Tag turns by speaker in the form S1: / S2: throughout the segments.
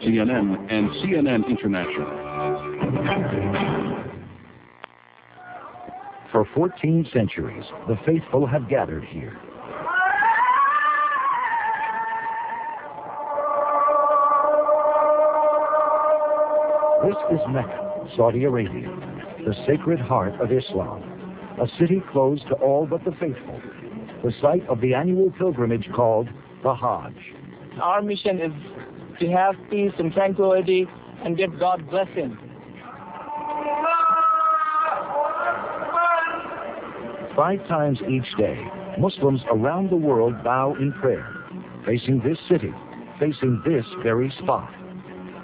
S1: CNN, and CNN International.
S2: For 14 centuries, the faithful have gathered here. This is Mecca, Saudi Arabia, the sacred heart of Islam, a city closed to all but the faithful, the site of the annual pilgrimage called the Hajj.
S3: Our mission is to have peace and tranquility and give God blessing.
S2: 5 times each day, Muslims around the world bow in prayer, facing this city, facing this very spot.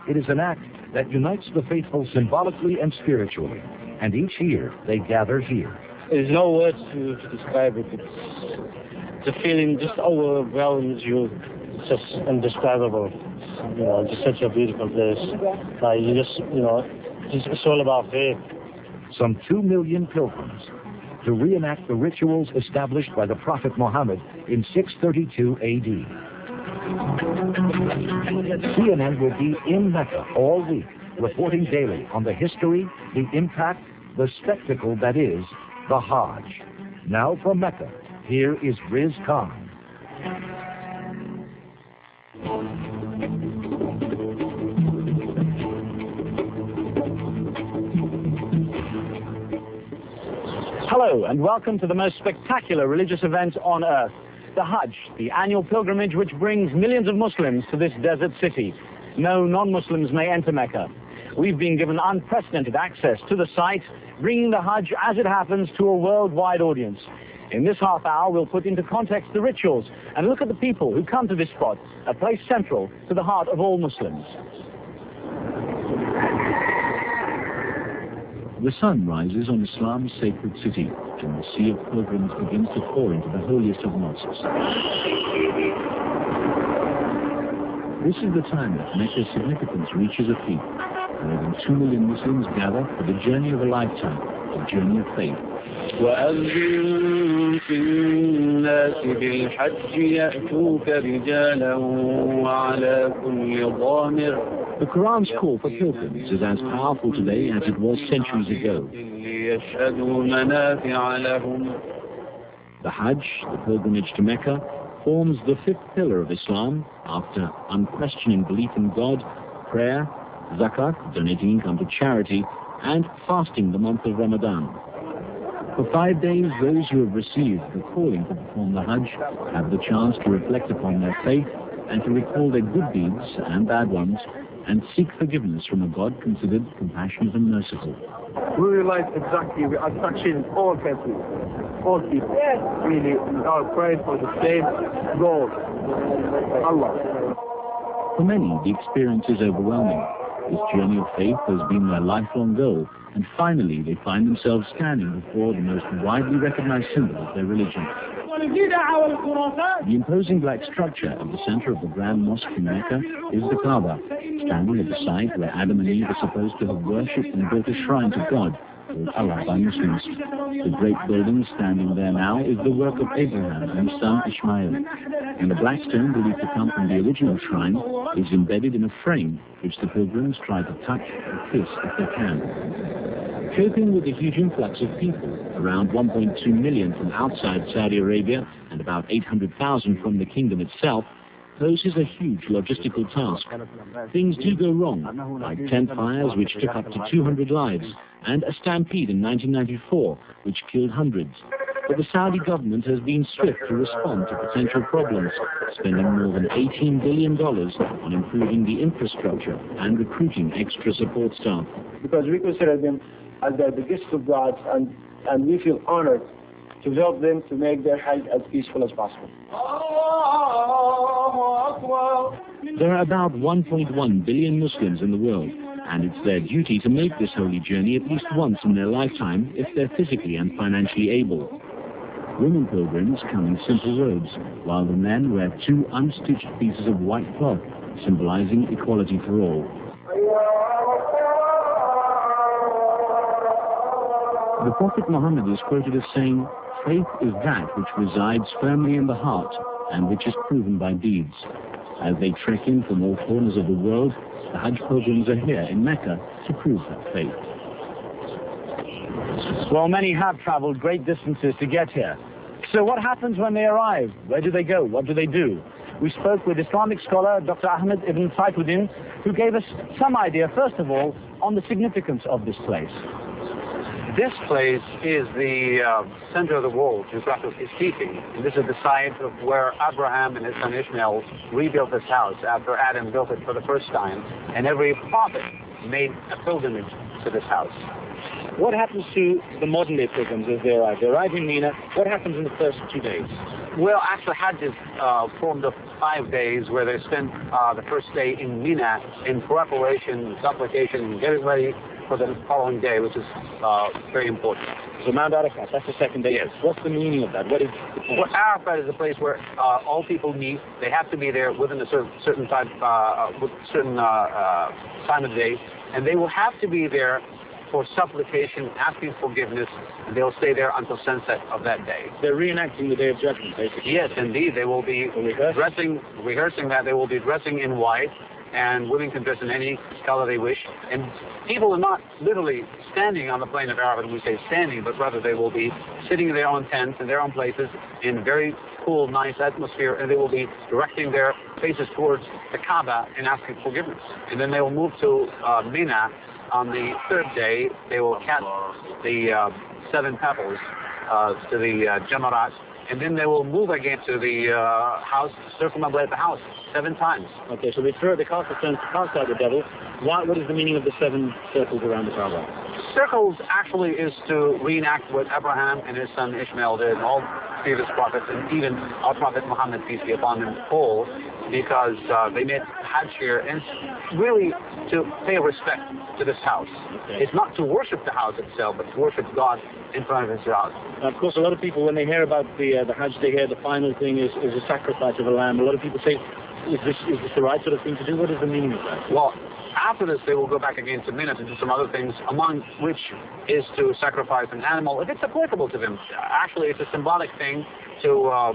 S2: It is an act that unites the faithful symbolically and spiritually, and each year they gather here.
S3: There's no words to describe it. It's a feeling just overwhelms you. It's just indescribable. You know, just such a beautiful place. It's all about faith.
S2: Some 2 million pilgrims to reenact the rituals established by the Prophet Muhammad in 632 AD. CNN will be in Mecca all week, reporting daily on the history, the impact, the spectacle that is the Hajj. Now from Mecca, here is Riz Khan.
S4: Hello and welcome to the most spectacular religious event on earth, the Hajj, the annual pilgrimage which brings millions of Muslims to this desert city. No non-Muslims may enter Mecca. We've been given unprecedented access to the site, bringing the Hajj as it happens to a worldwide audience. In this half hour, we'll put into context the rituals and look at the people who come to this spot, a place central to the heart of all Muslims.
S5: The sun rises on Islam's sacred city, and the sea of pilgrims begins to pour into the holiest of mosques. This is the time that Mecca's significance reaches a peak. More than 2 million Muslims gather for the journey of a lifetime, a journey of faith.
S1: وأذن في الناس بالحج يأتوك رجالا وعلى كل ضامر.
S5: The Quran's call for pilgrims is as powerful today as it was centuries ago. The Hajj, the pilgrimage to Mecca, forms the 5th pillar of Islam after unquestioning belief in God, prayer, zakat, donating income to charity, and fasting the month of Ramadan. For 5 days, those who have received the calling to perform the Hajj have the chance to reflect upon their faith and to recall their good deeds and bad ones and seek forgiveness from a God considered compassionate and merciful.
S6: We realize exactly we are touching all countries, all people. Really, we are praying for the same goal, Allah.
S5: For many, the experience is overwhelming. This journey of faith has been their lifelong goal, and finally they find themselves standing before the most widely recognized symbol of their religion. The imposing black structure at the center of the Grand Mosque in Mecca is the Kaaba, standing at the site where Adam and Eve are supposed to have worshipped and built a shrine to God, called Allah by Muslims. The great building standing there now is the work of Abraham and his son Ishmael. And the black stone believed to come from the original shrine is embedded in a frame which the pilgrims try to touch or kiss if they can. Coping with the huge influx of people, around 1.2 million from outside Saudi Arabia and about 800,000 from the kingdom itself, poses a huge logistical task. Things do go wrong, like tent fires which took up to 200 lives, and a stampede in 1994 which killed hundreds. But the Saudi government has been swift to respond to potential problems, spending more than $18 billion on improving the infrastructure and recruiting extra support staff.
S6: Because we consider them as the gifts of God, and we feel honored to help them to make their Hajj as peaceful as possible.
S5: There are about 1.1 billion Muslims in the world, and it's their duty to make this holy journey at least once in their lifetime if they're physically and financially able. Women pilgrims come in simple robes, while the men wear 2 unstitched pieces of white cloth, symbolizing equality for all. The Prophet Muhammad is quoted as saying, "Faith is that which resides firmly in the heart and which is proven by deeds." As they trek in from all corners of the world, The Hajj pilgrims are here in Mecca to prove that faith.
S4: Well, many have traveled great distances to get here. So what happens when they arrive? Where do they go? What do they do? We spoke with Islamic scholar Dr. Ahmed ibn Tayfuddin, who gave us some idea, first of all, on the significance of this place.
S7: This place is the center of the world, geographically speaking. And this is the site of where Abraham and his son Ishmael rebuilt this house after Adam built it for the first time. And every prophet made a pilgrimage to this house.
S4: What happens to the modern-day pilgrims as they arrive? They arrive in Mina. What happens in the first 2 days?
S7: Well, actually, Hajj is formed of 5 days where they spend the first day in Mina in preparation, supplication, getting ready for the following day, which is very important.
S4: So Mount Arafat, that's the second day.
S7: Yes.
S4: What's the meaning of that? What is the point?
S7: Well, Arafat is a place where all people meet. They have to be there within a certain time, time of the day, and they will have to be there for supplication, asking forgiveness, and they will stay there until sunset of that day.
S4: They're reenacting the Day of Judgment, basically.
S7: Yes, indeed. They will be rehearsing that. They will be dressing in white, and women can dress in any color they wish. And people are not literally standing on the plain of Arafat when we say standing, but rather they will be sitting in their own tents, in their own places, in very cool, nice atmosphere, and they will be directing their faces towards the Kaaba and asking forgiveness. And then they will move to Mina. On the third day, they will cast the 7 pebbles to the Jamarat, and then they will move again to the house, circumambulate the house 7 times.
S4: Okay, so they cast the stones to cast out the devil. What is the meaning of the 7 circles around the Kaaba?
S7: Circles actually is to reenact what Abraham and his son Ishmael did, and all previous prophets, and even our Prophet Muhammad, peace be upon him, all, because they made Hajj here, and it's really to pay respect to this house.
S4: Okay.
S7: It's not to worship the house itself, but to worship God in front of his house.
S4: Of course, a lot of people, when they hear about the Hajj, they hear the final thing is a sacrifice of a lamb. A lot of people say, is this the right sort of thing to do? What is the meaning of that?
S7: Well, after this, they will go back again to Mina to do some other things, among which is to sacrifice an animal, if it's applicable to them. Actually, it's a symbolic thing to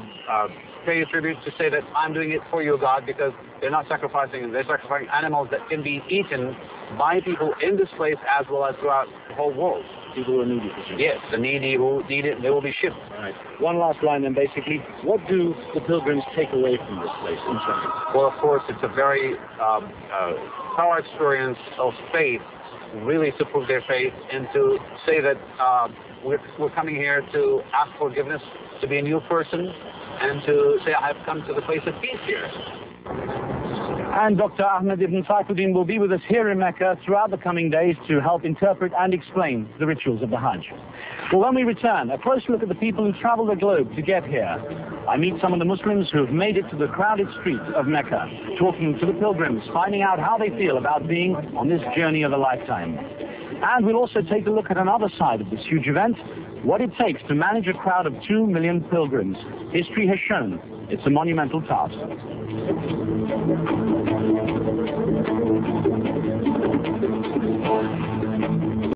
S7: pay a tribute, to say that I'm doing it for you, God, because they're not sacrificing, they're sacrificing animals that can be eaten by people in this place as well as throughout the whole world.
S4: People who are needy.
S7: Yes, the needy who need it, they will be shipped.
S4: All right. One last line then, basically. What do the pilgrims take away from this place in general?
S7: Well, of course, it's a very power experience of faith, really to prove their faith and to say that we're coming here to ask forgiveness, to be a new person, and to say I have come to the place of peace here.
S4: And Dr. Ahmed ibn Tayfuddin will be with us here in Mecca throughout the coming days to help interpret and explain the rituals of the Hajj. Well, when we return, a close look at the people who travel the globe to get here. I meet some of the Muslims who have made it to the crowded streets of Mecca, talking to the pilgrims, finding out how they feel about being on this journey of a lifetime. And we'll also take a look at another side of this huge event, what it takes to manage a crowd of 2 million pilgrims. History has shown it's a monumental task.